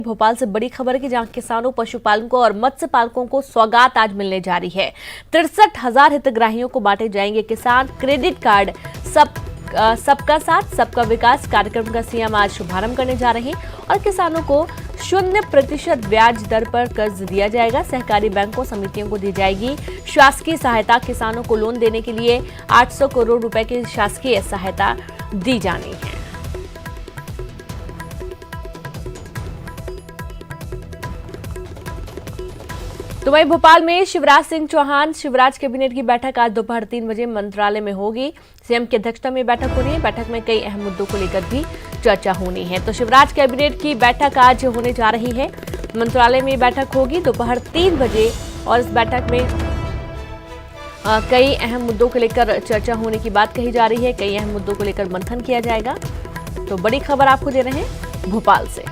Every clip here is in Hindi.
भोपाल से बड़ी खबर है कि जहां किसानों, पशुपालकों और मत्स्य पालकों को सौगात आज मिलने जा रही है। 63,000 हितग्राहियों को बांटे जाएंगे किसान क्रेडिट कार्ड। सबका साथ सबका विकास कार्यक्रम का सीएम आज शुभारंभ करने जा रहे हैं और किसानों को 0% ब्याज दर पर कर्ज दिया जाएगा। सहकारी बैंकों, समितियों को दी जाएगी शासकीय सहायता। किसानों को लोन देने के लिए 800 करोड़ रुपए की शासकीय सहायता दी जानी है। तो वहीं भोपाल में शिवराज सिंह चौहान कैबिनेट की बैठक आज दोपहर 3 बजे मंत्रालय में होगी। सीएम की अध्यक्षता में बैठक होनी है। बैठक में कई अहम मुद्दों को लेकर भी चर्चा होनी है। तो शिवराज कैबिनेट की बैठक आज होने जा रही है। मंत्रालय में बैठक होगी दोपहर 3 बजे और इस बैठक में कई अहम मुद्दों को लेकर चर्चा होने की बात कही जा रही है। कई अहम मुद्दों को लेकर मंथन किया जाएगा। तो बड़ी खबर आपको दे रहे हैं भोपाल से।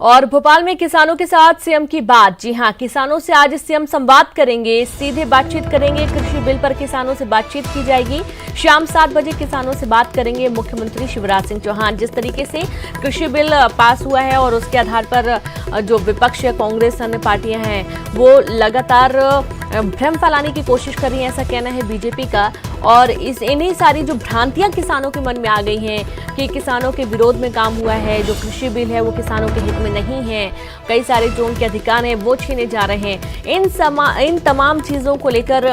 और भोपाल में किसानों के साथ सीएम की बात। जी हां, किसानों से आज सीएम संवाद करेंगे, सीधे बातचीत करेंगे। कृषि बिल पर किसानों से बातचीत की जाएगी। शाम 7 बजे किसानों से बात करेंगे मुख्यमंत्री शिवराज सिंह चौहान। जिस तरीके से कृषि बिल पास हुआ है और उसके आधार पर जो विपक्ष है, कांग्रेस, अन्य पार्टियां हैं, वो लगातार भ्रम फैलाने की कोशिश कर रही है, ऐसा कहना है बीजेपी का। और इन्हीं सारी जो भ्रांतियां किसानों के मन में आ गई हैं कि किसानों के विरोध में काम हुआ है, जो कृषि बिल है वो किसानों के हित में नहीं है, कई सारे जो उनके अधिकार हैं वो छीने जा रहे हैं। इन तमाम चीजों को लेकर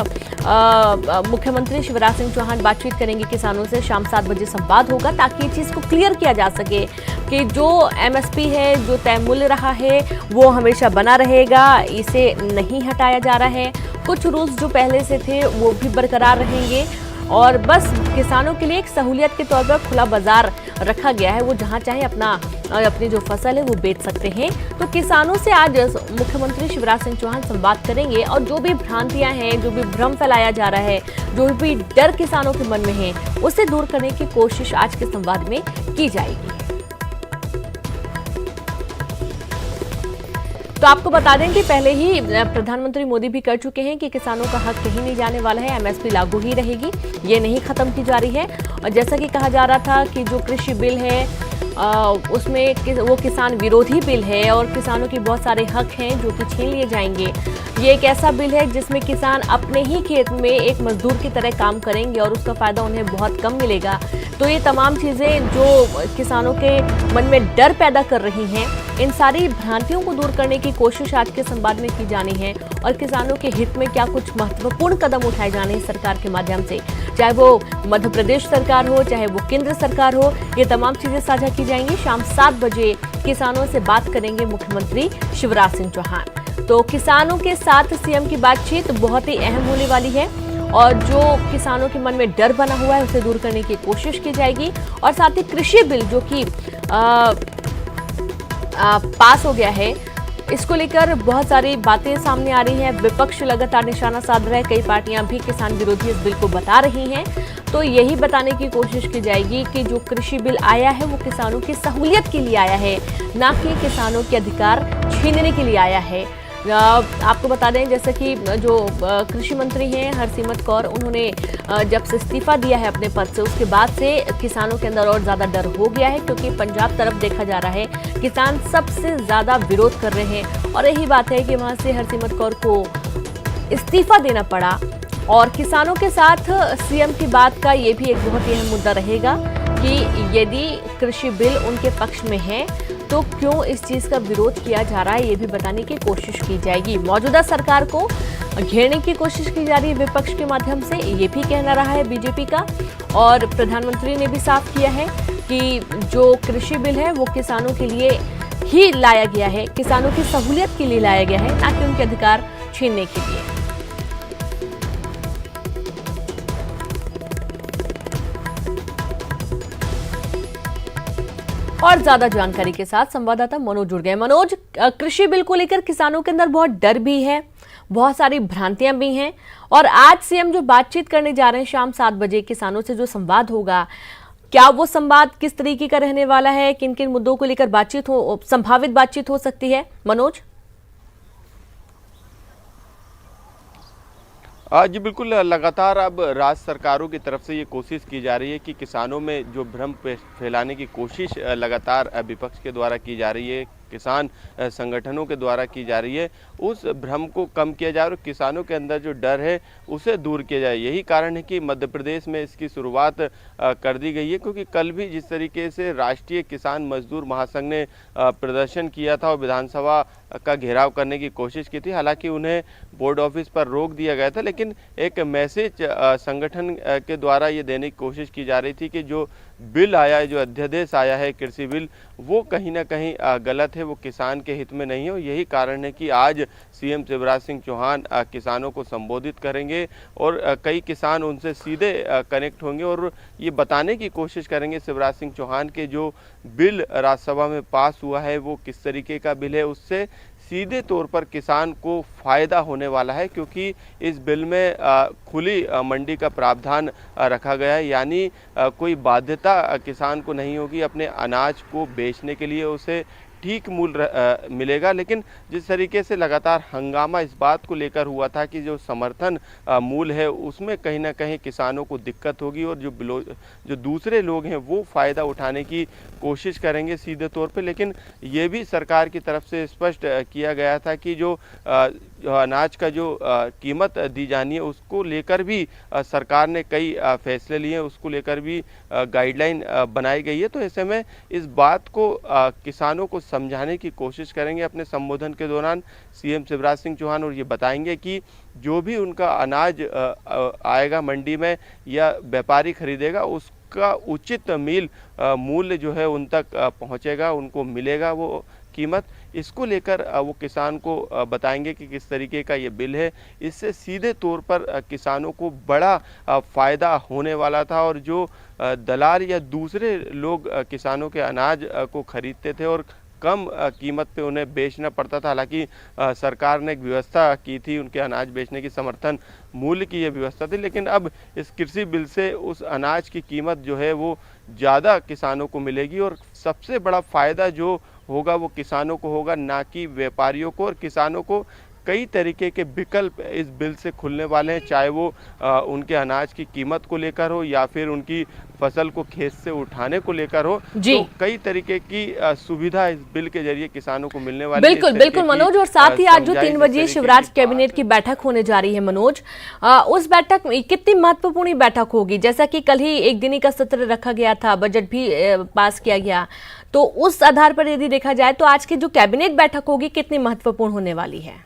मुख्यमंत्री शिवराज सिंह चौहान बातचीत करेंगे किसानों से। शाम 7 बजे संवाद होगा ताकि ये चीज को क्लियर किया जा सके कि जो एमएसपी है, जो तय मूल्य रहा है, वो हमेशा बना रहेगा, इसे नहीं हटाया जा रहा है। कुछ रूल्स जो पहले से थे वो भी बरकरार रहेंगे और बस किसानों के लिए एक सहूलियत के तौर पर खुला बाजार रखा गया है। वो जहां चाहे अपनी जो फसल है वो बेच सकते हैं। तो किसानों से आज मुख्यमंत्री शिवराज सिंह चौहान संवाद करेंगे और जो भी भ्रांतियां हैं, जो भी भ्रम फैलाया जा रहा है, जो भी डर किसानों के मन में है, उसे दूर करने की कोशिश आज के संवाद में की जाएगी। तो आपको बता दें कि पहले ही प्रधानमंत्री मोदी भी कर चुके हैं कि किसानों का हक कहीं नहीं जाने वाला है, एमएसपी लागू ही रहेगी, ये नहीं खत्म की जा रही है। और जैसा कि कहा जा रहा था कि जो कृषि बिल है उसमें वो किसान विरोधी बिल है और किसानों के बहुत सारे हक हैं जो कि छीन लिए जाएंगे। ये एक ऐसा बिल है जिसमें किसान अपने ही खेत में एक मजदूर की तरह काम करेंगे और उसका फायदा उन्हें बहुत कम मिलेगा। तो ये तमाम चीजें जो किसानों के मन में डर पैदा कर रही हैं, इन सारी भ्रांतियों को दूर करने की कोशिश आज के संवाद में की जानी है और किसानों के हित में क्या कुछ महत्वपूर्ण कदम उठाए जाने हैं सरकार के माध्यम से, चाहे वो मध्य प्रदेश सरकार हो, चाहे वो केंद्र सरकार हो, ये तमाम चीजें साझा की जाएंगी। शाम 7 बजे किसानों से बात करेंगे मुख्यमंत्री शिवराज सिंह चौहान। तो किसानों के साथ सीएम की बातचीत बहुत ही अहम होने वाली है और जो किसानों के मन में डर बना हुआ है उसे दूर करने की कोशिश की जाएगी। और साथ ही कृषि बिल जो कि पास हो गया है, इसको लेकर बहुत सारी बातें सामने आ रही हैं। विपक्ष लगातार निशाना साध रहा है, कई पार्टियां भी किसान विरोधी इस बिल को बता रही हैं। तो यही बताने की कोशिश की जाएगी कि जो कृषि बिल आया है वो किसानों की सहूलियत के लिए आया है, ना कि किसानों के अधिकार छीनने के लिए आया है। आपको बता दें जैसे कि जो कृषि मंत्री हैं हरसिमरत कौर, उन्होंने जब से इस्तीफा दिया है अपने पद से, उसके बाद से किसानों के अंदर और ज्यादा डर हो गया है क्योंकि पंजाब तरफ देखा जा रहा है किसान सबसे ज्यादा विरोध कर रहे हैं और यही बात है कि वहां से हरसिमरत कौर को इस्तीफा देना पड़ा। और किसानों के साथ सीएम की बात का ये भी एक बहुत ही अहम मुद्दा रहेगा कि यदि कृषि बिल उनके पक्ष में है तो क्यों इस चीज का विरोध किया जा रहा है, ये भी बताने की कोशिश की जाएगी। मौजूदा सरकार को घेरने की कोशिश की जा रही है विपक्ष के माध्यम से, ये भी कहना रहा है बीजेपी का। और प्रधानमंत्री ने भी साफ किया है कि जो कृषि बिल है वो किसानों के लिए ही लाया गया है, किसानों की सहूलियत के लिए लाया गया है, ना कि उनके अधिकार छीनने के लिए। और ज्यादा जानकारी के साथ संवाददाता मनोज जुड़ गए। मनोज, कृषि बिल को लेकर किसानों के अंदर बहुत डर भी है, बहुत सारी भ्रांतियां भी हैं और आज सीएम जो बातचीत करने जा रहे हैं शाम 7 बजे किसानों से जो संवाद होगा, क्या वो संवाद किस तरीके का रहने वाला है, किन किन मुद्दों को लेकर संभावित बातचीत हो सकती है? मनोज। जी बिल्कुल, लगातार अब राज्य सरकारों की तरफ से ये कोशिश की जा रही है कि किसानों में जो भ्रम फैलाने की कोशिश लगातार विपक्ष के द्वारा की जा रही है, किसान संगठनों के द्वारा की जा रही है, उस भ्रम को कम किया जाए और किसानों के अंदर जो डर है उसे दूर किया जाए। यही कारण है कि मध्य प्रदेश में इसकी शुरुआत कर दी गई है, क्योंकि कल भी जिस तरीके से राष्ट्रीय किसान मजदूर महासंघ ने प्रदर्शन किया था और विधानसभा का घेराव करने की कोशिश की थी, हालांकि उन्हें बोर्ड ऑफिस पर रोक दिया गया था, लेकिन एक मैसेज संगठन के द्वारा ये देने की कोशिश की जा रही थी कि जो बिल आया है, जो अध्यादेश आया है कृषि बिल, वो कहीं ना कहीं गलत है, वो किसान के हित में नहीं है। और यही कारण है कि आज सीएम शिवराज सिंह चौहान किसानों को संबोधित करेंगे और कई किसान उनसे सीधे कनेक्ट होंगे और ये बताने की कोशिश करेंगे शिवराज सिंह चौहान के जो बिल राज्यसभा में पास हुआ है वो किस तरीके का बिल है, उससे सीधे तौर पर किसान को फ़ायदा होने वाला है, क्योंकि इस बिल में खुली मंडी का प्रावधान रखा गया है। यानी कोई बाध्यता किसान को नहीं होगी अपने अनाज को बेचने के लिए, उसे ठीक मूल्य मिलेगा। लेकिन जिस तरीके से लगातार हंगामा इस बात को लेकर हुआ था कि जो समर्थन मूल्य है उसमें कहीं ना कहीं किसानों को दिक्कत होगी और जो दूसरे लोग हैं वो फ़ायदा उठाने की कोशिश करेंगे सीधे तौर पे। लेकिन ये भी सरकार की तरफ से स्पष्ट किया गया था कि जो अनाज का जो कीमत दी जानी है उसको लेकर भी सरकार ने कई फैसले लिए हैं, उसको लेकर भी गाइडलाइन बनाई गई है। तो ऐसे में इस बात को किसानों को समझाने की कोशिश करेंगे अपने संबोधन के दौरान सीएम शिवराज सिंह चौहान, और ये बताएंगे कि जो भी उनका अनाज आएगा मंडी में या व्यापारी खरीदेगा उसका उचित मूल्य जो है उन तक पहुंचेगा, उनको मिलेगा वो कीमत। इसको लेकर वो किसान को बताएंगे कि किस तरीके का ये बिल है। इससे सीधे तौर पर किसानों को बड़ा फ़ायदा होने वाला था और जो दलाल या दूसरे लोग किसानों के अनाज को खरीदते थे और कम कीमत पे उन्हें बेचना पड़ता था, हालांकि सरकार ने एक व्यवस्था की थी उनके अनाज बेचने की, समर्थन मूल्य की ये व्यवस्था थी, लेकिन अब इस कृषि बिल से उस अनाज की कीमत जो है वो ज़्यादा किसानों को मिलेगी और सबसे बड़ा फ़ायदा जो होगा वो किसानों को होगा, ना कि व्यापारियों को। और किसानों को कई तरीके के विकल्प इस बिल से खुलने वाले हैं, चाहे वो उनके अनाज की कीमत को लेकर हो या फिर उनकी फसल को खेत से उठाने को लेकर हो। तो कई तरीके की सुविधा इस बिल के जरिए किसानों को मिलने वाली है। बिल्कुल बिल्कुल मनोज, और साथ ही आज जो 3 बजे शिवराज कैबिनेट की बैठक होने जा रही है मनोज, उस बैठक में कितनी महत्वपूर्ण बैठक होगी? जैसा कि कल ही एक दिन का सत्र रखा गया था, बजट भी पास किया गया, तो उस आधार पर यदि देखा जाए तो आज की जो कैबिनेट बैठक होगी कितनी महत्वपूर्ण होने वाली है?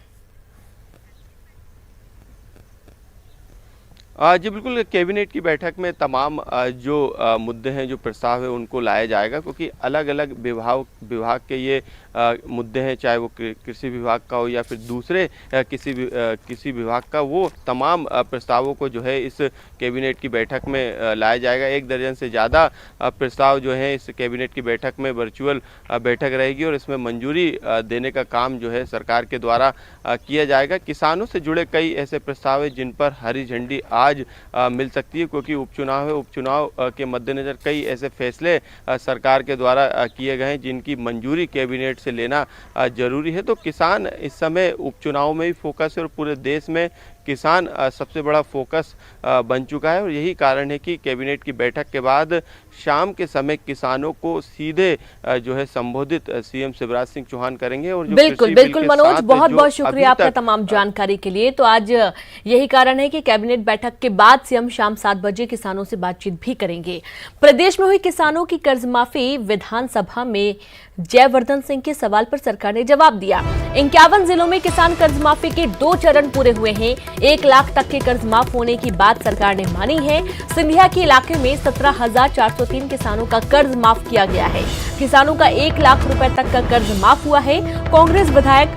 जी बिल्कुल, कैबिनेट की बैठक में तमाम जो मुद्दे हैं, जो प्रस्ताव है उनको लाया जाएगा, क्योंकि अलग अलग विभाग के ये मुद्दे हैं, चाहे वो कृषि विभाग का हो या फिर दूसरे किसी विभाग का, वो तमाम प्रस्तावों को जो है इस कैबिनेट की बैठक में लाया जाएगा। 1 दर्जन से ज़्यादा प्रस्ताव जो है इस कैबिनेट की बैठक में वर्चुअल बैठक रहेगी और इसमें मंजूरी देने का काम जो है सरकार के द्वारा किया जाएगा। किसानों से जुड़े कई ऐसे प्रस्ताव हैं जिन पर हरी झंडी आज मिल सकती है, क्योंकि उपचुनाव है। उपचुनाव के मद्देनजर कई ऐसे फैसले सरकार के द्वारा किए गए हैं जिनकी मंजूरी कैबिनेट से लेना जरूरी है। तो किसान इस समय उपचुनाव में ही फोकस है और पूरे देश में किसान सबसे बड़ा फोकस बन चुका है और यही कारण है कि कैबिनेट की बैठक के बाद शाम के समय किसानों को सीधे जो है संबोधित सीएम शिवराज सिंह चौहान करेंगे। और जो बिल्कुल बिल्कुल मनोज, बहुत बहुत शुक्रिया आपका तमाम जानकारी के लिए। तो आज यही कारण है कि कैबिनेट बैठक के बाद सीएम शाम 7 बजे किसानों से बातचीत भी करेंगे। प्रदेश में हुई किसानों की कर्ज माफी, विधानसभा में जयवर्धन सिंह के सवाल पर सरकार ने जवाब दिया। 51 जिलों में किसान कर्ज माफी के 2 चरण पूरे हुए हैं। 1 लाख तक के कर्ज माफ होने की बात सरकार ने मानी है। सिंधिया के इलाके में 17,403 किसानों का कर्ज माफ किया गया है। किसानों का 1 लाख रुपए तक का कर्ज माफ हुआ है। कांग्रेस विधायक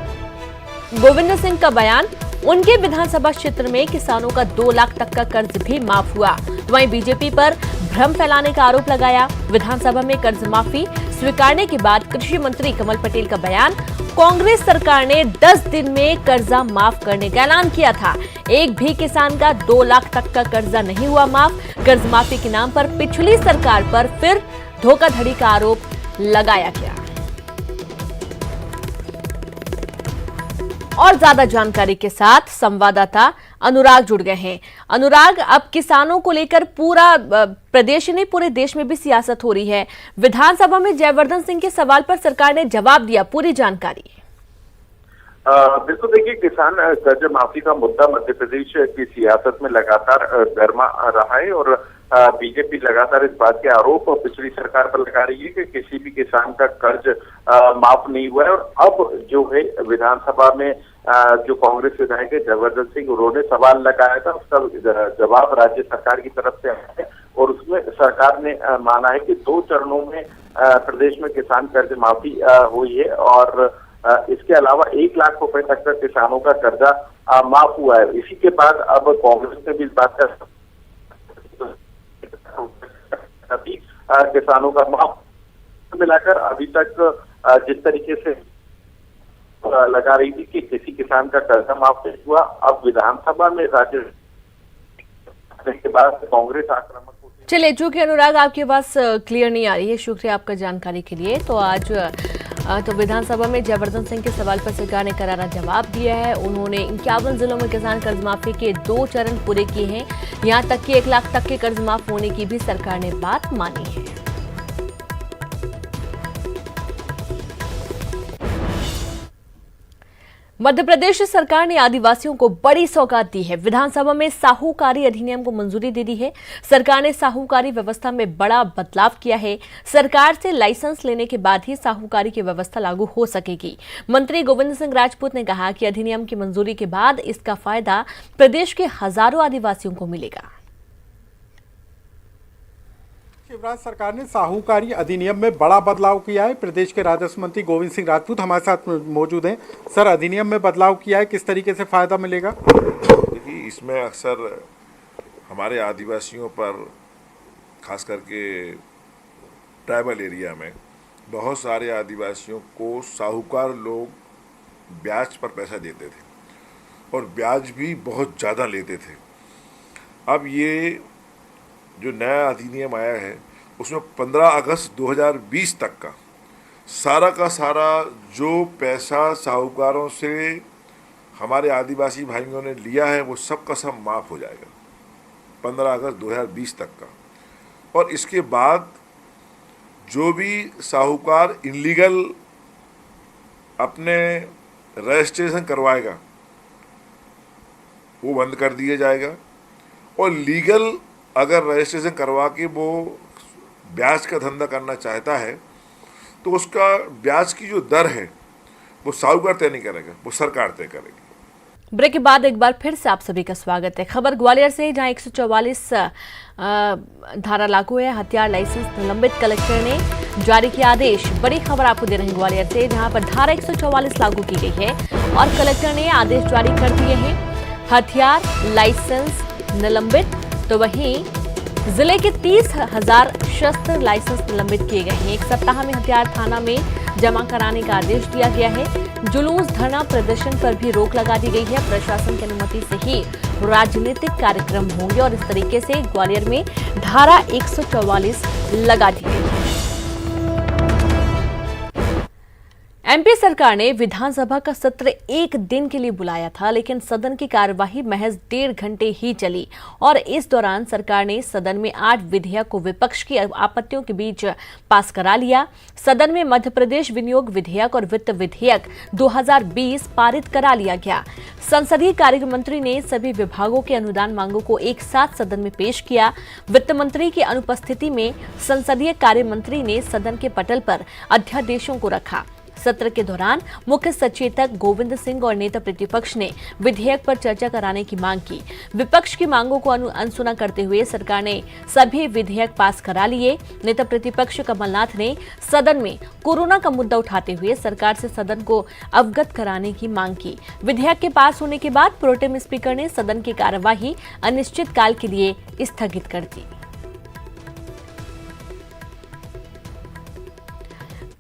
गोविंद सिंह का बयान, उनके विधानसभा क्षेत्र में किसानों का 2 लाख तक का कर्ज भी माफ हुआ। वहीं बीजेपी पर भ्रम फैलाने का आरोप लगाया। विधानसभा में कर्ज माफी स्वीकारने के बाद कृषि मंत्री कमल पटेल का बयान, कांग्रेस सरकार ने 10 दिन में कर्जा माफ करने का ऐलान किया था। एक भी किसान का 2 लाख तक का कर्जा नहीं हुआ माफ। कर्ज माफी के नाम पर पिछली सरकार पर फिर धोखाधड़ी का आरोप लगाया गया। और ज्यादा जानकारी के साथ संवाददाता अनुराग जुड़ गए हैं। अनुराग, अब किसानों को लेकर पूरा प्रदेश नहीं पूरे देश में भी सियासत हो रही है। विधानसभा में जयवर्धन सिंह के सवाल पर सरकार ने जवाब दिया, पूरी जानकारी। बिल्कुल, देखिए, किसान कर्ज माफी का मुद्दा मध्य प्रदेश की सियासत में लगातार गर्मा रहा है और बीजेपी लगातार इस बात के आरोप पिछली सरकार पर लगा रही है कि किसी भी किसान का कर्ज माफ नहीं हुआ है। और अब जो है विधानसभा में जो कांग्रेस विधायक है जयवर्धन सिंह, उन्होंने सवाल लगाया था, उसका जवाब राज्य सरकार की तरफ से आया है और उसमें सरकार ने माना है कि 2 चरणों में प्रदेश में किसान कर्ज माफी हुई है और इसके अलावा 1 लाख रुपए तक का किसानों का कर्जा माफ हुआ है। इसी के बाद अब कांग्रेस ने भी इस बात का किसानों का माफ मिलाकर अभी तक जिस तरीके से लगा रही थी कि किसी किसान का कर्जा माफ नहीं हुआ, अब विधानसभा में राज्य के बाद कांग्रेस आक्रामक होती है। चलिए, चूंकि अनुराग आपकी आवाज क्लियर नहीं आ रही है, शुक्रिया आपका जानकारी के लिए। तो आज तो विधानसभा में जयवर्धन सिंह के सवाल पर सरकार ने करारा जवाब दिया है। उन्होंने 51 जिलों में किसान कर्ज माफी के 2 चरण पूरे किए हैं। यहां तक कि 1 लाख तक के कर्ज माफ होने की भी सरकार ने बात मानी है। मध्य प्रदेश सरकार ने आदिवासियों को बड़ी सौगात दी है। विधानसभा में साहूकारी अधिनियम को मंजूरी दे दी है। सरकार ने साहूकारी व्यवस्था में बड़ा बदलाव किया है। सरकार से लाइसेंस लेने के बाद ही साहूकारी की व्यवस्था लागू हो सकेगी। मंत्री गोविंद सिंह राजपूत ने कहा कि अधिनियम की मंजूरी के बाद इसका फायदा प्रदेश के हजारों आदिवासियों को मिलेगा। शिवराज सरकार ने साहूकारी अधिनियम में बड़ा बदलाव किया है। प्रदेश के राजस्व मंत्री गोविंद सिंह राजपूत हमारे साथ मौजूद हैं। सर, अधिनियम में बदलाव किया है, किस तरीके से फायदा मिलेगा? देखिए, इसमें अक्सर हमारे आदिवासियों पर, खास करके ट्राइबल एरिया में बहुत सारे आदिवासियों को साहूकार लोग ब्याज पर पैसा देते थे और ब्याज भी बहुत ज़्यादा लेते थे। अब ये जो नया अधिनियम आया है उसमें 15 अगस्त 2020 तक का सारा जो पैसा साहूकारों से हमारे आदिवासी भाइयों ने लिया है वो सब का सब माफ़ हो जाएगा 15 अगस्त 2020 तक का। और इसके बाद जो भी साहूकार इनलीगल अपने रजिस्ट्रेशन करवाएगा वो बंद कर दिया जाएगा और लीगल अगर रजिस्ट्रेशन करवा के वो ब्याज का धंधा करना चाहता है तो उसका ब्याज की जो दर है वो साहूकार तय नहीं करेगा, वो सरकार तय करेगी। ब्रेक के बाद एक बार फिर से आप सभी का स्वागत है। खबर ग्वालियर से, जहां 144 धारा लागू है। हथियार लाइसेंस निलंबित, कलेक्टर ने जारी किया आदेश। बड़ी खबर आपको दे रहे हैं ग्वालियर से, जहां पर धारा 144 लागू की गई है और कलेक्टर ने आदेश जारी कर दिए हैं। हथियार लाइसेंस निलंबित, तो वहीं जिले के 30,000 शस्त्र लाइसेंस निलंबित किए गए हैं। 1 सप्ताह में हथियार थाना में जमा कराने का आदेश दिया गया है। जुलूस, धरना प्रदर्शन पर भी रोक लगा दी गई है। प्रशासन की अनुमति से ही राजनीतिक कार्यक्रम होंगे और इस तरीके से ग्वालियर में धारा 144 लगा दी गई है। एमपी सरकार ने विधानसभा का सत्र 1 दिन के लिए बुलाया था, लेकिन सदन की कार्यवाही महज 1.5 घंटे ही चली और इस दौरान सरकार ने सदन में 8 विधेयक को विपक्ष की आपत्तियों के बीच पास करा लिया। सदन में मध्य प्रदेश विनियोग विधेयक और वित्त विधेयक 2020 पारित करा लिया गया। संसदीय कार्य मंत्री ने सभी विभागों के अनुदान मांगों को एक साथ सदन में पेश किया। वित्त मंत्री की अनुपस्थिति में संसदीय कार्य मंत्री ने सदन के पटल पर अध्यादेशों को रखा। सत्र के दौरान मुख्य सचेतक गोविंद सिंह और नेता प्रतिपक्ष ने विधेयक पर चर्चा कराने की मांग की। विपक्ष की मांगों को अनसुना करते हुए सरकार ने सभी विधेयक पास करा लिए। नेता प्रतिपक्ष कमलनाथ ने सदन में कोरोना का मुद्दा उठाते हुए सरकार से सदन को अवगत कराने की मांग की। विधेयक के पास होने के बाद प्रोटेम स्पीकर ने सदन की कार्यवाही अनिश्चित काल के लिए स्थगित कर दी।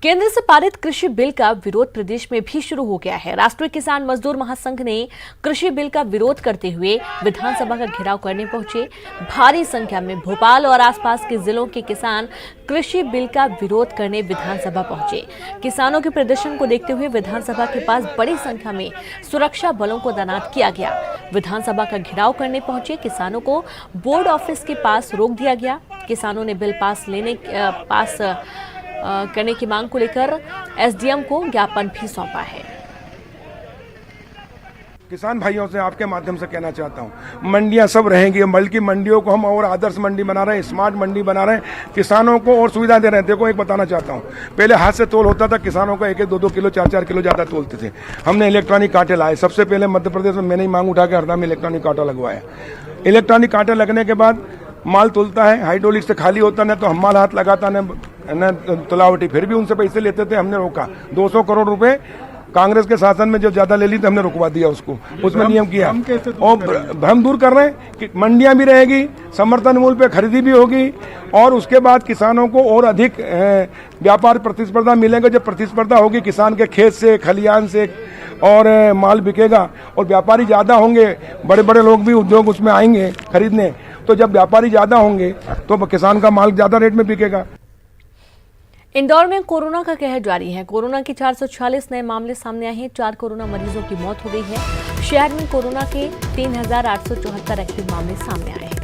केंद्र से पारित कृषि बिल का विरोध प्रदेश में भी शुरू हो गया है। राष्ट्रीय किसान मजदूर महासंघ ने कृषि बिल का विरोध करते हुए विधानसभा का घेराव करने पहुंचे। भारी संख्या में भोपाल और आसपास के जिलों के किसान कृषि बिल का विरोध करने विधानसभा पहुंचे। किसानों के प्रदर्शन को देखते हुए विधानसभा के पास बड़ी संख्या में सुरक्षा बलों को तैनात किया गया। विधानसभा का घेराव करने पहुंचे किसानों को बोर्ड ऑफिस के पास रोक दिया गया। किसानों ने बिल पास करने की मांग को लेकर एसडीएम को ज्ञापन भी सौंपा है। किसान भाइयों से आपके माध्यम से कहना चाहता हूं, मंडियां सब रहेंगी, बल्कि मंडियों को हम और आदर्श मंडी बना रहे हैं, स्मार्ट मंडी बना रहे हैं, किसानों को और सुविधा दे रहे हैं। देखो एक बताना चाहता हूं, पहले हाथ से तोल होता था, किसानों को 1-1, 2-2 किलो 4-4 किलो ज्यादा तोलते थे। हमने इलेक्ट्रॉनिक कांटे लाए, सबसे पहले मध्य प्रदेश में मैंने ही मांग उठा के हरदा में इलेक्ट्रॉनिक कांटा लगवाया। इलेक्ट्रॉनिक कांटे लगने के बाद माल तुलता है, हाइड्रोलिक से खाली होता न तो हम माल हाथ लगाता न तुलावटी, फिर भी उनसे पैसे लेते थे। हमने रोका, 200 करोड़ रुपए कांग्रेस के शासन में जो ज्यादा ले ली तो हमने रुकवा दिया उसको, उसमें नियम किया। और भ्रम दूर कर रहे हैं कि मंडियां भी रहेगी, समर्थन मूल्य पे खरीदी भी होगी, और उसके बाद किसानों को और अधिक व्यापार प्रतिस्पर्धा मिलेगा। जब प्रतिस्पर्धा होगी किसान के खेत से, खलियान से, और माल बिकेगा और व्यापारी ज्यादा होंगे, बड़े बड़े लोग भी उद्योग उसमें आएंगे खरीदने। तो जब व्यापारी ज्यादा होंगे तो किसान का माल ज्यादा रेट में बिकेगा। इंदौर में कोरोना का कहर जारी है। कोरोना के 446 नए मामले सामने आए हैं। 4 कोरोना मरीजों की मौत हो गई है। शहर में कोरोना के 3874 एक्टिव मामले सामने आए हैं।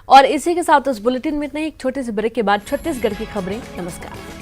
और इसी के साथ उस बुलेटिन में इतना ही। एक छोटे से ब्रेक के बाद छत्तीसगढ़ की खबरें। नमस्कार।